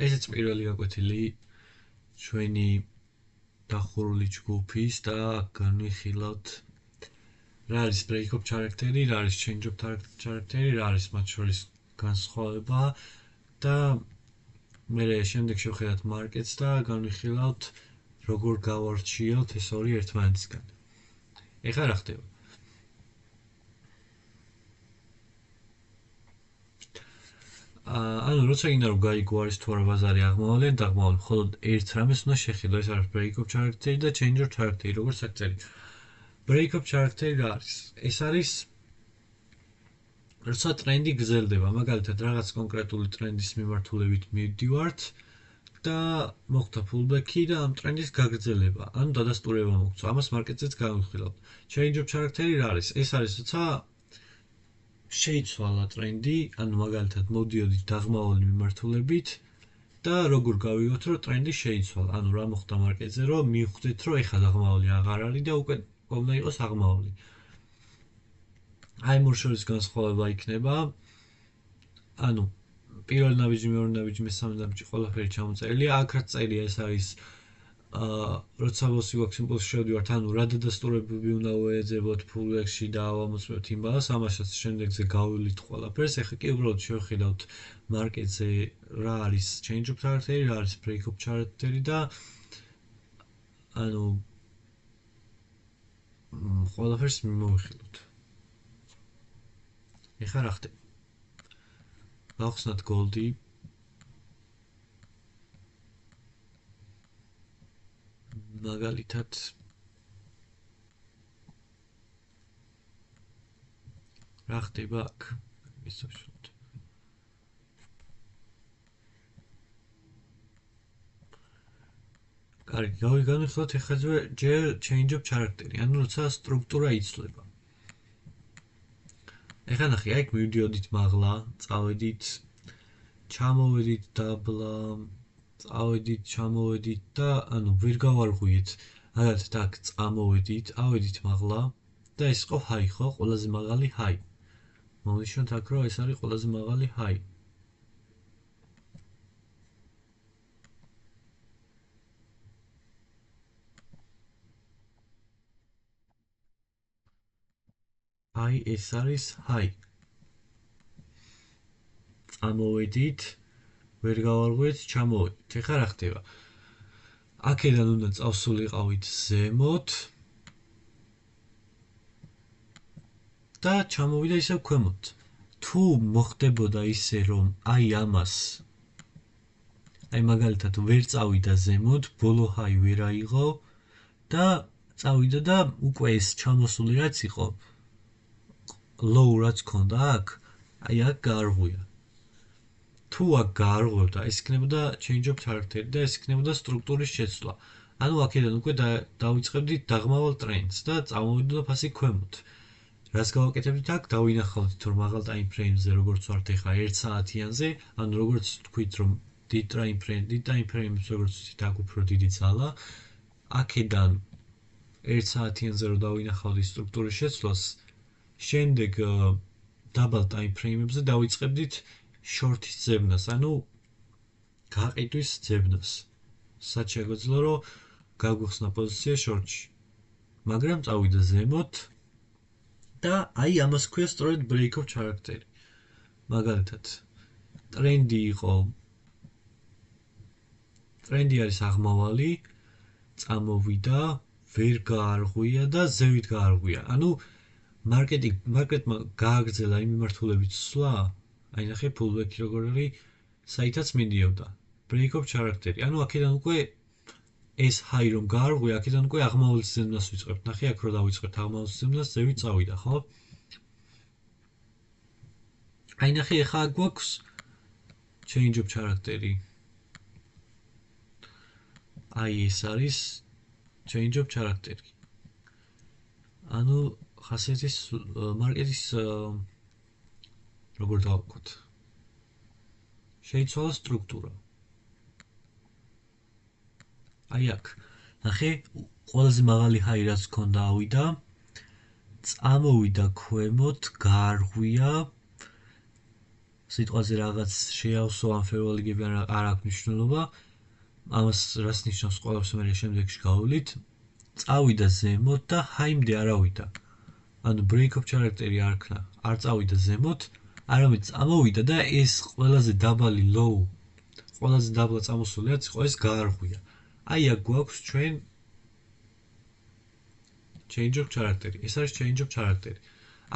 ესეც პირველი გაკვეთილი ჩვენი დახურული ჯგუფის და განვიხილავთ რა არის break-up ჩარაქტერი, რა არის change-up ჩარაქტერი, რა არის მათ შორის განსხვავება და მერე შემდეგ შევხედათ მარკეტს და განვიხილავთ როგორ გავარჩიოთ ეს ორი ერთმანეთისგან. ეხლა რა ხდება? ანუ როცა გინდა რომ გაიგო არის თუ არა ბაზარი აღმავალი ან დაღმავალი, მხოლოდ ერთ რამეს უნდა შეხედო, ეს არის break-up ჩარაქტერი და change-up ჩარაქტერი, როგორც აქ. break-up ჩარაქტერი რა არის? ეს არის როცა ტრენდი გრძელდება, მაგალითად რაღაც კონკრეტული ტრენდის მიმართულებით მივდივართ და მოხდა pullback-ი და ამ ტრენდის გაგრძელება, ანუ დადასტურება მოხდა. ამას მარკეტზეც განვიხილავთ. change-up ჩარაქტერი რა არის? ეს არის როცა შეიცვალა ტრენდი, ანუ მაგალითად მოვდიოდით დაღმავალი მიმართულებით და როგორ გავიგოთ რომ ტრენდი შეიცვალა, ანუ რა მოხდა მარკეტზე, რომ მივხვდეთ რომ ეხლა დაღმავალი აღარ არის და უკვე უნდა იყოს აღმავალი. აი მორ შორის განსხვავება იქნება, ანუ პირველი ნაბიჯი, მეორე ნაბიჯი, მესამე ნაბიჯი ყველაფერი ჩამოწერილია, აქ რაც წერია ეს არის როცა ბოსი გვაქვს იმპულსში შევდივართ, ანუ რა დადასტურებები უნდა ვეძებოთ pullback-ში და ავამოწმებთ იმბალანსს, ამასაც შემდეგზე გავივლით ყველაფერს. ეხლა კი უბრალოდ შევხედავთ მარკეტზე რა არის change-up ჩარაქტერი, რა არის break-up ჩარაქტერი და ანუ ყველაფერს მიმოვიხილოთ. ეხლა რა ხდება? გავხსნათ goldi. მაგალითად რა ხდება აქ? ისევ კარგი, გავიგანვიხილოთ ეხლა ჯერ change-up ჩარაქტერი, ანუ როცა სტრუქტურა იცვლება. ეხლა ნახე, აი მივდიოდით მაღლა, წავედით, ჩამოვედით დაბლა, წავედით, ჩამოვედით და ანუ ვერ გავარღვიეთ. მაგალითად აქ წამოვედით, ავედით მაღლა და ეს იყო high, ხო? ყველაზე მაღალი high. მოვნიშნოთ აქ რომ ეს არის ყველაზე მაღალი high. აი ეს არის high. წამოვედით, ვერ გავარღვიეთ, ჩამოვედით. ეხლა რა ხდება? აქედან უნდა წავსულიყავით ზემოთ და ჩამოვიდა ისევ ქვემოთ. თუ მოხდებოდა ისე რომ აი ამას აი მაგალითად ვერ წავიდა ზემოთ, ბოლო high ვერ აიღო და წავიდა და უკვე ეს ჩამოსული რაც იყო low რაც ქონდა აქ, აი აქ გაარღვია. თუ აქ გაარღვევდა, ეს იქნებოდა change-up ჩარაქტერი და ეს იქნებოდა სტრუქტურის შეცვლა. ანუ აქედან უკვე დავიწყებდით დაღმავალ ტრენდს და წამოვიდოდა ფასი ქვემოთ. რას გავაკეთებდით აქ? დავინახავდით რომ მაღალ time frame-ზე როგორც ვართ ეხლა 1 საათიანზე, ანუ როგორც თქვით რომ დიდ time frame-ს როგორც ვთქვით აქ უფრო დიდი ძალა, აქედან 1 საათიანზე რომ დავინახავდით სტრუქტურის შეცვლას, შემდეგ დაბალ time frame-ებზე დავიწყებდით short-ის ძებნას, ანუ გაყიდვის ძებნას. სად შეგვეძლო რომ გაგვიხსნა პოზიცია short-ში. მაგრამ წავიდა ზემოთ და აი ამას ქვია სწორედ break-up ჩარაქტერი. მაგალითად, ტრენდი არის აღმავალი, წამოვიდა, ვერ გაარღვია და ზევით გაარღვია. ანუ მარკეტმა გააგრძელა იმ მიმართულებით სვლა, აი ნახე pullback-ი როგორ არის, საითაც მიდიოდა. break-up ჩარაქტერი. ანუ აქედან უკვე ეს high რომ გაარღვია, აქედან უკვე აღმავლის ზემნას ვიწყებთ. ნახე აქ რო დავიწყებთ აღმავლის ზემნას, ზევით წავიდა, ხო? აი ნახე, ეხლა აქ გვაქვს change-up ჩარაქტერი. აი ეს არის change-up ჩარაქტერი. ანუ ხასიათის მარკეტის როგორ დავაკვირდეთ? შეიცვალა სტრუქტურა. აი აქ, ნახე, ყველაზე მაღალი high რაც ქონდა ავიდა, წამოვიდა ქვემოთ, გაარღვია, სიტყვაზე რაღაც შეავსო ან ფერვალიგები არ აქვს მნიშვნელობა. ამას რას ნიშნავს ყველაფერს მე შემდეგში გავვლით. წავიდა ზემოთ და ჰაიმდე არ ავიდა. ანუ break of character-ი არ ქნა, არ წავიდა ზემოთ, არამედ წამოვიდა და ეს ყველაზე დაბალი low, ყველაზე დაბლა წამოსული რაც იყო ეს გაარღვია. აი აქ გვაქვს ჩვენ change of character-ი. ეს არის change of character-ი.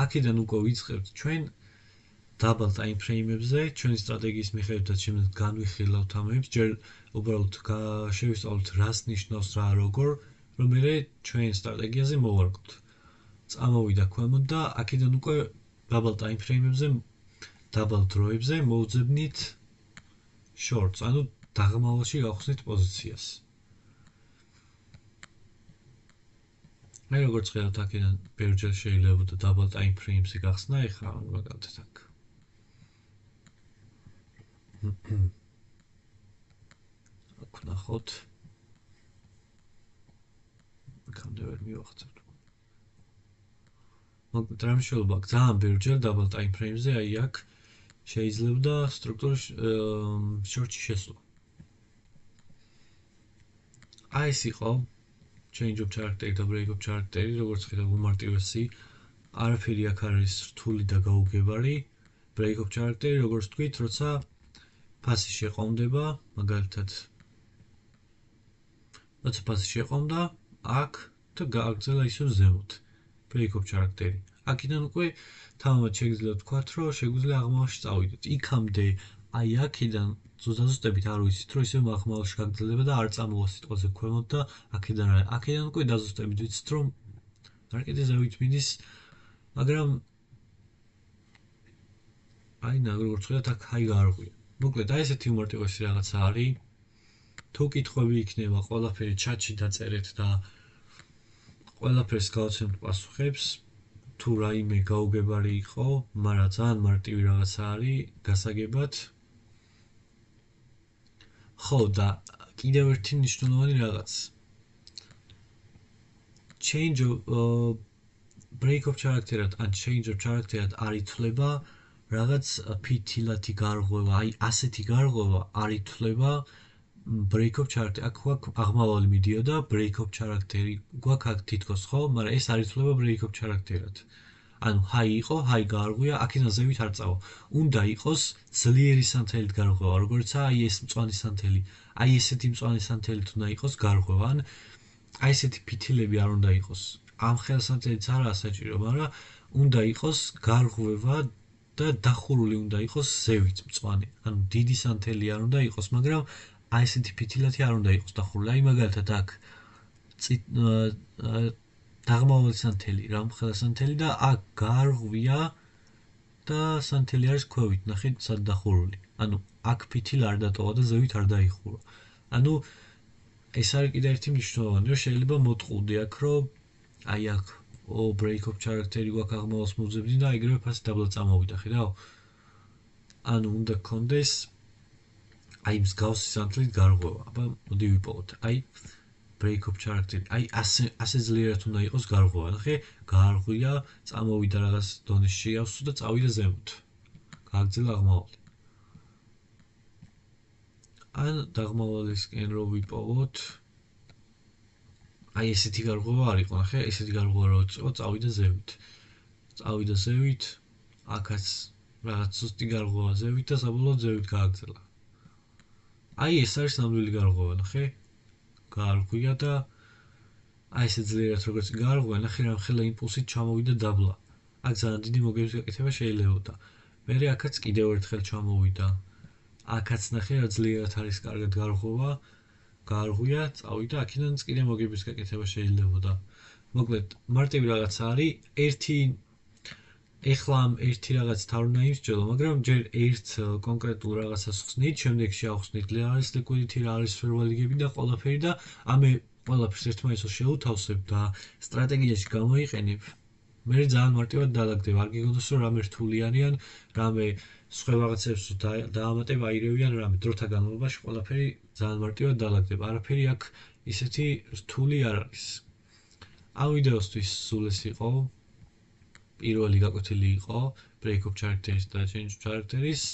აქედან უკვე ვიწყებთ ჩვენ დაბალ time frame-ებზე, ჩვენი სტრატეგიის მიხედვითაც შემდეგ განვიხილავთ ამებს, ჯერ უბრალოდ შევისწავლოთ რას ნიშნავს რა როგორ, რომ მე ჩვენ სტრატეგიაზე მოვარკვთ. წამოვიდა ქვემოთ და აქედან უკვე დაბალ time frame-ებზე, დაბალ დროებზე მოვძებნით shorts, ანუ დაღმავალში გავხსნით პოზიციას. მე როგორც ხედავთ აქედან ბევრჯერ შეიძლება დაბალ time frame-ზე გახსნა, ეხლა მაგალითად აქ. აქ ნახოთ. აქამდე ვერ მივახცევთ. მაგრამ რა მნიშვნელობა აქვს? ძალიან ბევრჯერ დაბალ time frame-ზე აი აქ შეიძლება სტრუქტურის short-ში შესვლა. აი ეს იყო change of character და break of character-ი, როგორც ხედავთ უმარტივესი, არაფერი აქ არის რთული და გაუგებარი. break of character-ი, როგორც თქვით, როცა ფასი შეყომდება, მაგალითად როცა ფასი შეყომდა, აქ და გააგრძელა ისევ ზემოთ. break of character-ი. აქედან უკვე თამამად შეგიძლიათ ვთქვათ, რომ შეგვიძლია აღმავლში წავიდეთ. იქამდე აი აქედან ზუსტად არ ვიცით, რომ ისევ აღმავლში გაგრძელდება და არ წამოვა სიტყვაზე ქვემოთ და აქედან უკვე დაზუსტებით ვიცით, რომ არ კიდე ზევით მიდის, მაგრამ აი როგორც ხედავთ, აქ აი გაარღვია. მოკლედ, აი ესეთი უმარტივესი რაღაცა არის. თუ კითხვები იქნება, ყველაფერი ჩატში დაწერეთ და ყველაფერს გავაცემთ პასუხებს. თუ რაიმე გაუგებარი იყო, მაგრამ ძალიან მარტივი რაღაცა არის, გასაგებად. ხო, და კიდევ ერთი მნიშვნელოვანი რაღაც. Change of break of character-ად ან change of character-ად არ ითვლება რაღაც ფითილათი გარღვევა, აი ასეთი გარღვევა არ ითვლება break of character. აქ გვაქვს აღმავალი მიდიოდა break of character-ი გვაქვს აქ თითქოს, ხო, მაგრამ ეს არ ითვლება break of character-ად. ანუ ჰაი იყო, ჰაი გაარღვია, აქედან ზევით არ წავა. უნდა იყოს ძლიერი სანთელით გარღვევა, როგორიცაა აი ეს მწვანე სანთელი. აი ესეთი მწვანე სანთელით უნდა იყოს გარღვევა, ან აი ესეთი ფითილები არ უნდა იყოს. ამ ხელსანთელიც არაა საჭირო, მაგრამ უნდა იყოს გარღვევა და დახურული უნდა იყოს ზევით მწვანე. ანუ დიდი სანთელი არ უნდა იყოს, მაგრამ აი ესეთი ფითილათი არ უნდა იყოს დახურული. აი მაგალითად აქ დაღმავალი სანთელი, რამხელა სანთელი და აქ გაარღვია და სანთელი არის ქვევით, ნახეთ, სად დახურული. ანუ აქ ფითილა არ დატოვა და ზევით არ დაიხურა. ანუ ეს არის კიდე ერთი მნიშვნელოვანი, რომ შეიძლება მოტყუდი აქ, რომ აი აქ break of character-ი გვაქვს აღმავალს მოვძებდი და ეგრევე ფასი დაბლა წამოვიდა, ხედავ? ანუ უნდა გქონდეს აი მსგავსი სანთლით გარღვევა. აბა მოდი ვიპოვოთ. აი break of character. აი ასე ძლიერად უნდა იყოს გარღვევა. ნახე, გაარღვია, წამოვიდა რაღაც დონის შეავსო და წავიდა ზემოთ. გააგრძელა აღმავალი. ან დაღმავალისკენ რო ვიპოვოთ. აი ესეთი გარღვევა არ იყო, ნახე, ესეთი გარღვევა რო იყო, წავიდა ზევით. წავიდა ზევით, აქაც რაღაც ზუსტი გარღვევა ზევით და საბოლოოდ ზევით გააგრძელა. აი ეს არის ნამდვილი გარღვევა, ნახე? გაარღვია და აი ესე ძლიერად როგორც გაარღვია, ნახე რამხელა იმპულსით ჩამოვიდა დაბლა. აქ ძალიან დიდი მოგების გაკეთება შეიძლებოდა. მერე აქაც კიდევ ერთხელ ჩამოვიდა. აქაც ნახე რა ძლიერად არის კარგად გარღვევა, გაარღვია, წავიდა, აქედანაც კიდე მოგების გაკეთება შეიძლებოდა. მოკლედ, მარტივი რაღაცა არის, ეხლა ამ ერთი რაღაც თან უნდა იმსჯელო, მაგრამ ჯერ ერთ კონკრეტულ რაღაცას ხსნით, შემდეგში ავხსნით რა არის liquidity, რა არის ფერვალიგები და ყველაფერი და ამე ყველაფერს ერთმანეთს შევუთავსებ და სტრატეგიაში გამოიყენებ. მე ძალიან მარტივად დაალაგდება, არ გიგონოს რომ რამე რთული არიან, რამე სხვა რაღაცებს დაამატებ აირევიან რამე დროთა განმავლობაში ყველაფერი ძალიან მარტივად დაალაგდება. არაფერი აქ ისეთი რთული არ არის. ამ ვიდეოსთვის სულ ეს იყო. პირველი გაკვეთილი იყო. break of characters და change characters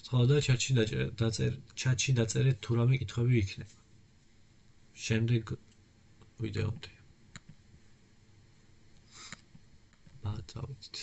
სხვა და ჩატში დაწერეთ თუ რამე კითხვები იქნება შემდეგ ვიდეომდე. ბატავით.